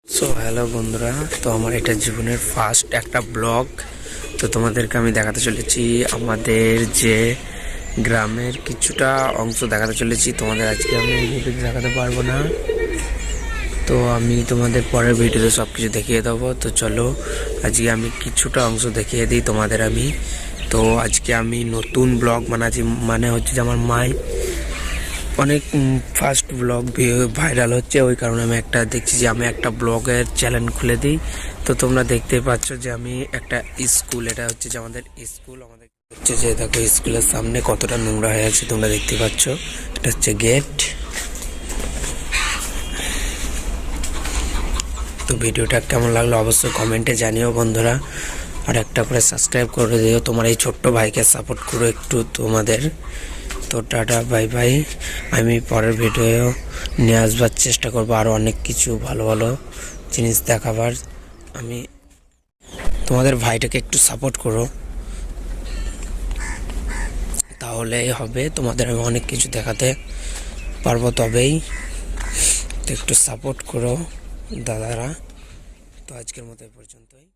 So hello বন্ধুরা, তো আমার এটা জীবনের ফার্স্ট একটা ব্লগ। তো তোমাদেরকে আমি দেখাতে চলেছি আমাদের যে গ্রামের কিছুটা অংশ দেখাতে চলেছি। তোমাদের আজকে আমি এই ভিডিওতে দেখাতে পারবো না, তো আমি তোমাদের পরের ভিডিওতে সব কিছু দেখিয়ে দেবো। তো চলো আজকে আমি কিছুটা অংশ দেখিয়ে দিই তোমাদের আমি। তো আজকে আমি নতুন ব্লগ বানাচ্ছি, মানে হচ্ছে যে আমার মাই অনেক ফার্স্ট ব্লগ ভাইরাল হচ্ছে, ওই কারণে আমি একটা দেখছি যে আমি একটা ব্লগের চ্যানেল খুলে দিই। তো তোমরা দেখতে পাচ্ছ যে আমি একটা স্কুল, এটা হচ্ছে যে আমাদের স্কুল, আমাদের হচ্ছে যে দেখো স্কুলের সামনে কতটা নোংরা হয়ে আছে তোমরা দেখতে পাচ্ছ। এটা হচ্ছে গেট। তো ভিডিওটা কেমন লাগলো অবশ্যই কমেন্টে জানিও বন্ধুরা, আর একটা করে সাবস্ক্রাইব করে দিও, তোমার এই ছোট্ট ভাইকে সাপোর্ট করো একটু তোমাদের। তো টাটা বাই বাই, আমি পরের ভিডিও নিয়ে আসবার চেষ্টা করবো, আরও অনেক কিছু ভালো ভালো জিনিস দেখাবার। আমি তোমাদের ভাইটাকে একটু সাপোর্ট করো, তাহলেই হবে, তোমাদের আমি অনেক কিছু দেখাতে পারবো তবেই। তো একটু সাপোর্ট করো দাদারা। তো আজকের মতো এই পর্যন্তই।